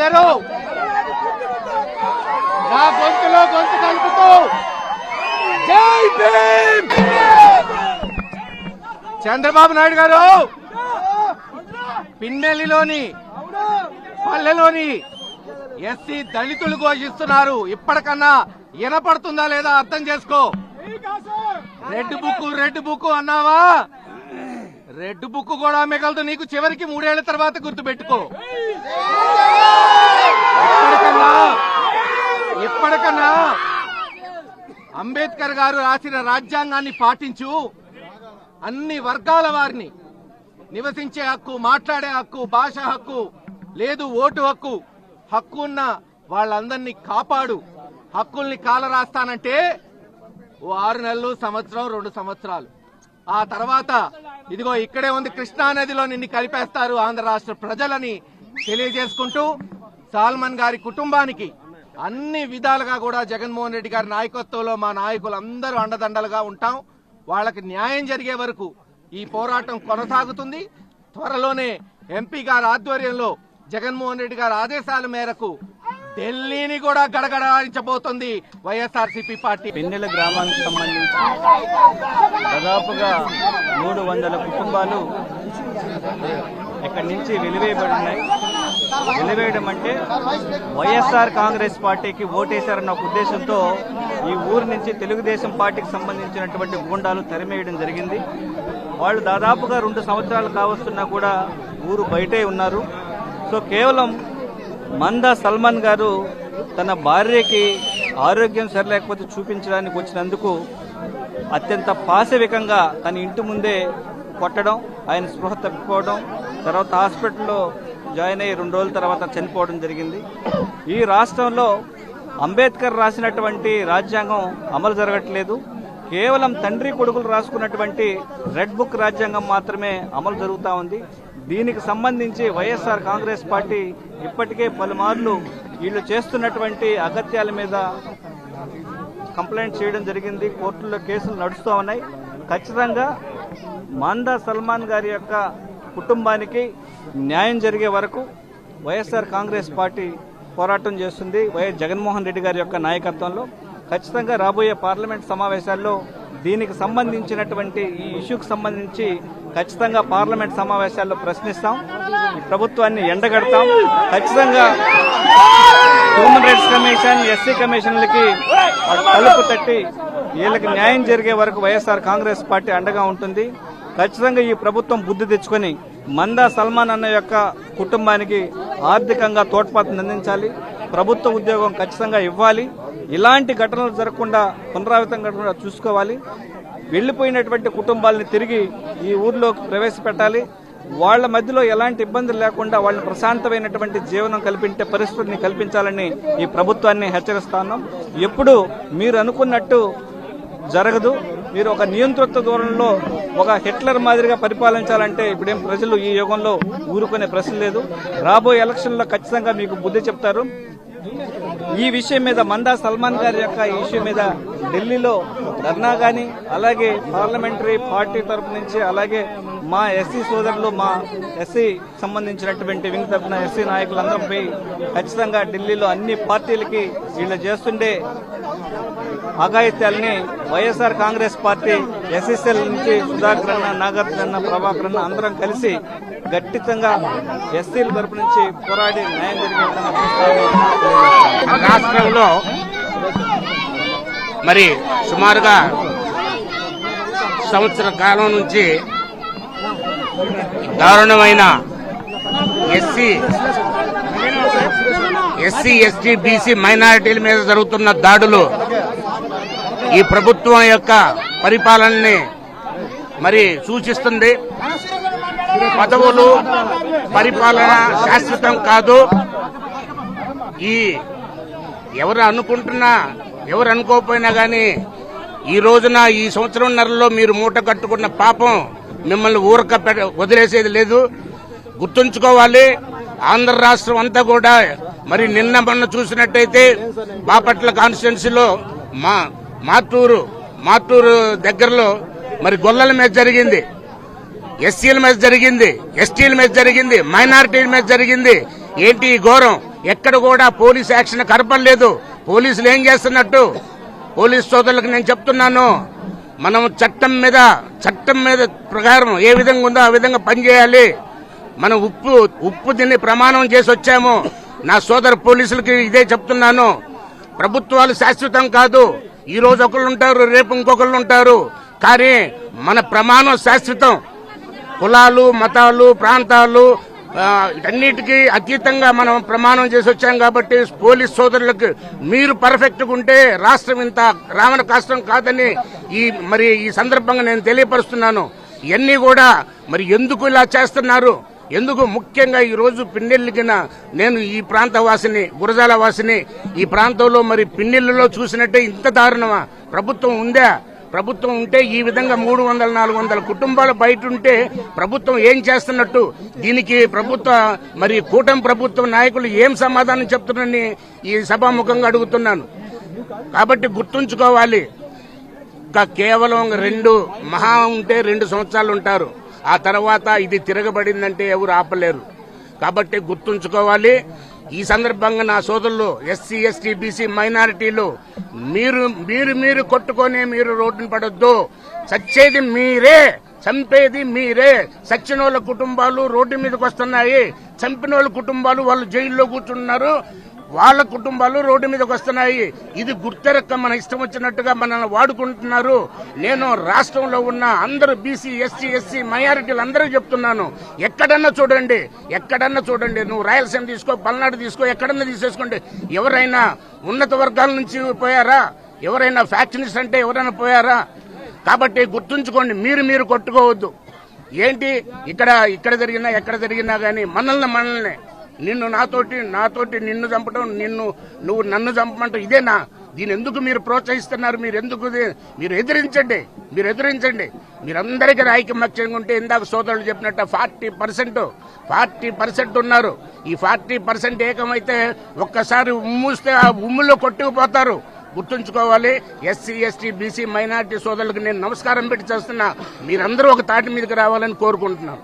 అందరూ నా గొంతులో గొంతు కలుపుతూ జై భీమ్. చంద్రబాబు నాయుడు గారు పిన్నెల్లిలోని పల్లెలోని ఎస్సీ దళితులు ఘోషిస్తున్నారు. ఇప్పటికన్నా వినపడుతుందా లేదా అర్థం చేసుకో. రెడ్ బుక్ అన్నావా, రెడ్ బుక్ కూడా మిగలదు నీకు. చివరికి 3 ఏళ్ల తర్వాత గుర్తుపెట్టుకో. ఇప్పటికన్నా అంబేద్కర్ గారు రాసిన రాజ్యాంగాన్ని పాటించు. అన్ని వర్గాల వారిని నివసించే హక్కు, మాట్లాడే హక్కు, భాష హక్కు, లేదు ఓటు హక్కు ఉన్న వాళ్ళందరినీ కాపాడు. హక్కుల్ని కాలరాస్తానంటే ఓ 6 నెలలు, సంవత్సరం, 2 సంవత్సరాలు. ఆ తర్వాత ఇదిగో ఇక్కడే ఉంది కృష్ణానదిలో నిన్ను కలిపేస్తారు ఆంధ్ర రాష్ట్ర ప్రజలని తెలియజేసుకుంటూ సాల్మన్ గారి కుటుంబానికి అన్ని విధాలుగా కూడా జగన్మోహన్ రెడ్డి గారి నాయకత్వంలో మా నాయకులందరూ అండదండలుగా ఉంటాం. వాళ్ళకి న్యాయం జరిగే వరకు ఈ పోరాటం కొనసాగుతుంది. త్వరలోనే ఎంపీ గారి ఆధ్వర్యంలో జగన్మోహన్ రెడ్డి గారి ఆదేశాల మేరకు ఢిల్లీని కూడా గడగడాయించబోతుంది వైఎస్ఆర్సీపీ పార్టీ. పిన్నెల గ్రామానికి సంబంధించి దాదాపుగా 300 కుటుంబాలు ఇక్కడి నుంచి వెలివేయబడినాయి. వెలివేయడం అంటే వైఎస్ఆర్ కాంగ్రెస్ పార్టీకి ఓటేశారన్న ఒక ఉద్దేశంతో ఈ ఊరు నుంచి తెలుగుదేశం పార్టీకి సంబంధించినటువంటి గూండాలు తరిమేయడం జరిగింది. వాళ్ళు దాదాపుగా 2 సంవత్సరాలు కావస్తున్నా కూడా ఊరు బయటే ఉన్నారు. సో కేవలం మందా సల్మాన్ గారు తన భార్యకి ఆరోగ్యం సరిలేకపోతే చూపించడానికి వచ్చినందుకు అత్యంత పాశవికంగా తన ఇంటి ముందే కొట్టడం, ఆయన స్పృహ తప్పిపోవడం, తర్వాత హాస్పిటల్లో జాయిన్ అయ్యి 2 రోజుల తర్వాత చనిపోవడం జరిగింది. ఈ రాష్ట్రంలో అంబేద్కర్ రాసినటువంటి రాజ్యాంగం అమలు జరగట్లేదు. కేవలం తండ్రి కొడుకులు రాసుకున్నటువంటి రెడ్ బుక్ రాజ్యాంగం మాత్రమే అమలు జరుగుతూ ఉంది. దీనికి సంబంధించి వైఎస్ఆర్ కాంగ్రెస్ పార్టీ ఇప్పటికే పలుమార్లు వీళ్ళు చేస్తున్నటువంటి అగత్యాల మీద కంప్లైంట్ చేయడం జరిగింది. కోర్టుల్లో కేసులు నడుస్తూ ఉన్నాయి. ఖచ్చితంగా మందా సల్మాన్ గారి యొక్క కుటుంబానికి న్యాయం జరిగే వరకు వైఎస్ఆర్ కాంగ్రెస్ పార్టీ పోరాటం చేస్తుంది. వైఎస్ జగన్మోహన్ రెడ్డి గారి యొక్క నాయకత్వంలో ఖచ్చితంగా రాబోయే పార్లమెంట్ సమావేశాల్లో దీనికి సంబంధించినటువంటి ఈ ఇష్యూకి సంబంధించి ఖచ్చితంగా పార్లమెంట్ సమావేశాల్లో ప్రశ్నిస్తాం. ఈ ప్రభుత్వాన్ని ఎండగడతాం. ఖచ్చితంగా హ్యూమన్ రైట్స్ కమిషన్, ఎస్సీ కమిషన్లకి తలుపు తట్టి వీళ్ళకి న్యాయం జరిగే వరకు వైఎస్ఆర్ కాంగ్రెస్ పార్టీ అండగా ఉంటుంది. ఖచ్చితంగా ఈ ప్రభుత్వం బుద్ధి తెచ్చుకొని మందా సల్మాన్ అన్న యొక్క కుటుంబానికి ఆర్థికంగా తోడ్పాటును అందించాలి. ప్రభుత్వ ఉద్యోగం ఖచ్చితంగా ఇవ్వాలి. ఇలాంటి ఘటనలు జరగకుండా పునరావృతం కాకుండా చూసుకోవాలి. వెళ్లిపోయినటువంటి కుటుంబాలని తిరిగి ఈ ఊర్లో ప్రవేశపెట్టాలి. వాళ్ల మధ్యలో ఎలాంటి ఇబ్బందులు లేకుండా వాళ్ళని ప్రశాంతమైనటువంటి జీవనం కల్పించే పరిస్థితిని కల్పించాలని ఈ ప్రభుత్వాన్ని హెచ్చరిస్తున్నాం. ఎప్పుడు మీరు అనుకున్నట్టు జరగదు. మీరు ఒక నియంతృత్వ ధోరణిలో ఒక హిట్లర్ మాదిరిగా పరిపాలించాలంటే ఇప్పుడేం ప్రజలు ఈ యుగంలో ఊరుకునే ప్రశ్న లేదు. రాబోయే ఎలక్షన్లో ఖచ్చితంగా మీకు బుద్ధి చెప్తారు. ఈ విషయం మీద మందా సల్మాన్ గారి యొక్క ఇష్యూ మీద ఢిల్లీలో ధర్నా గాని, అలాగే పార్లమెంటరీ పార్టీ తరఫు నుంచి, అలాగే మా ఎస్సీ సోదరులు, మా ఎస్సీ సంబంధించినటువంటి వింగ్ తరఫున ఎస్సీ నాయకులందరం పోయి ఖచ్చితంగా ఢిల్లీలో అన్ని పార్టీలకి వీళ్ళు చేస్తుండే అఘాయిత్యాలని వైఎస్ఆర్ కాంగ్రెస్ పార్టీ ఎస్ఎస్ఎల్ నుంచి సుధాకర్ అన్న, నాగార్జున, ప్రభాకర్ అన్న అందరం కలిసి గట్టితంగా ఎస్సీల తరపు నుంచి పోరాడి న్యాయం జరిగే రాష్ట్రంలో మరి సుమారుగా సంవత్సర కాలం నుంచి దారుణమైన ఎస్సీ, ఎస్టీ, బీసీ మైనారిటీల మీద జరుగుతున్న దాడులు ఈ ప్రభుత్వం యొక్క పరిపాలనని మరి సూచిస్తుంది. పదవులు, పరిపాలన శాశ్వతం కాదు. ఈ ఎవరు అనుకుంటున్నా, ఎవరు అనుకోకపోయినా గానీ ఈ రోజున ఈ సంవత్సరంన్నరలో మీరు మూట కట్టుకున్న పాపం మిమ్మల్ని ఊరక వదిలేసేది లేదు. గుర్తుంచుకోవాలి. ఆంధ్ర రాష్ట్రం అంతా కూడా మరి నిన్న మొన్న చూసినట్టయితే బాపట్ల కాన్స్టిట్యున్సీలో మాటూరు దగ్గరలో మరి గొల్లల మీద జరిగింది, ఎస్సీల మీద జరిగింది, ఎస్టీల మీద జరిగింది, మైనారిటీల మీద జరిగింది. ఏంటి ఈ ఘోరం? ఎక్కడ కూడా పోలీస్ యాక్షన్ కనపడలేదు. పోలీసులు ఏం చేస్తున్నట్టు? పోలీస్ సోదరులకు నేను చెప్తున్నాను, మనం చట్టం మీద ప్రకారం ఏ విధంగా ఉందో ఆ విధంగా పనిచేయాలి. మనం ఉప్పు తిని ప్రమాణం చేసి వచ్చాము. నా సోదర పోలీసులకి ఇదే చెప్తున్నాను. ప్రభుత్వాలు శాశ్వతం కాదు. ఈ రోజు ఒకళ్ళు ఉంటారు, రేపు ఇంకొకళ్ళు ఉంటారు. కానీ మన ప్రమాణం శాశ్వతం. కులాలు, మతాలు, ప్రాంతాలు అన్నిటికీ అతీతంగా మనం ప్రమాణం చేసి వచ్చాం. కాబట్టి పోలీస్ సోదరులకు మీరు పర్ఫెక్ట్గా ఉంటే రాష్ట్రం ఇంత రావణ కాష్టం కాదని ఈ సందర్భంగా నేను తెలియపరుస్తున్నాను. ఇవన్నీ కూడా మరి ఎందుకు ఇలా చేస్తున్నారు? ఎందుకు? ముఖ్యంగా ఈ రోజు పిన్నెల్లికిన నేను ఈ ప్రాంత వాసిని, గురజాల వాసిని. ఈ ప్రాంతంలో మరి పిన్నెల్లిలో చూసినట్టే ఇంత దారుణమా? ప్రభుత్వం ఉందా? ప్రభుత్వం ఉంటే ఈ విధంగా 300-400 కుటుంబాలు బయట ఉంటే ప్రభుత్వం ఏం చేస్తున్నట్టు? దీనికి మరి కూటమి ప్రభుత్వ నాయకులు ఏం సమాధానం చెప్తున్నారని ఈ సభాముఖంగా అడుగుతున్నాను. కాబట్టి గుర్తుంచుకోవాలి, ఇంకా కేవలం 2 మహా ఉంటే 2 సంవత్సరాలు ఉంటారు. ఆ తర్వాత ఇది తిరగబడిందంటే ఎవరు ఆపలేరు. కాబట్టి గుర్తుంచుకోవాలి. ఈ సందర్భంగా నా సోదరులు ఎస్సీ, ఎస్టీ, బీసీ, మైనారిటీలు మీరు కొట్టుకొని మీరు రోడ్డున పడొద్దు. చచ్చేది మీరే, చంపేది మీరే. చచ్చిన వాళ్ళ కుటుంబాలు రోడ్డు మీదకి వస్తున్నాయి. చంపిన వాళ్ళ కుటుంబాలు వాళ్ళు జైల్లో కూర్చున్నారు. వాళ్ళ కుటుంబాలు రోడ్డు మీదకి వస్తున్నాయి. ఇది గుర్తెరక్క మన ఇష్టం వచ్చినట్టుగా మనల్ని వాడుకుంటున్నారు. నేను రాష్ట్రంలో ఉన్న అందరూ బీసీ, ఎస్సీ, మైనారిటీలు అందరూ చెప్తున్నాను, ఎక్కడన్నా చూడండి. నువ్వు రాయలసీమ తీసుకో, పల్నాడు తీసుకో, ఎక్కడన్నా తీసేసుకోండి. ఎవరైనా ఉన్నత వర్గాల నుంచి పోయారా? ఎవరైనా ఫ్యాక్షనిస్ట్ అంటే ఎవరైనా పోయారా? కాబట్టి గుర్తుంచుకోండి, మీరు కొట్టుకోవద్దు. ఏంటి ఇక్కడ జరిగినా ఎక్కడ జరిగినా గానీ మనల్ని నిన్ను నాతోటి నిన్ను చంపడం, నువ్వు నన్ను చంపమంటావు, ఇదేనా? దీని ఎందుకు మీరు ప్రోత్సహిస్తున్నారు? మీరు ఎదిరించండి. మీరందరికీ ఐకమత్యంగా ఉంటే ఇందాక సోదరులు చెప్పినట్టు 40% ఉన్నారు. ఈ 40% ఏకమైతే ఒక్కసారి ఉమ్మూస్తే ఆ ఉమ్ములో కొట్టుకుపోతారు. గుర్తుంచుకోవాలి. ఎస్సీ, ఎస్టీ, బీసీ, మైనారిటీ సోదరులకు నేను నమస్కారం పెట్టి చేస్తున్నా. మీరందరూ ఒక తాటి మీదకి రావాలని కోరుకుంటున్నాను.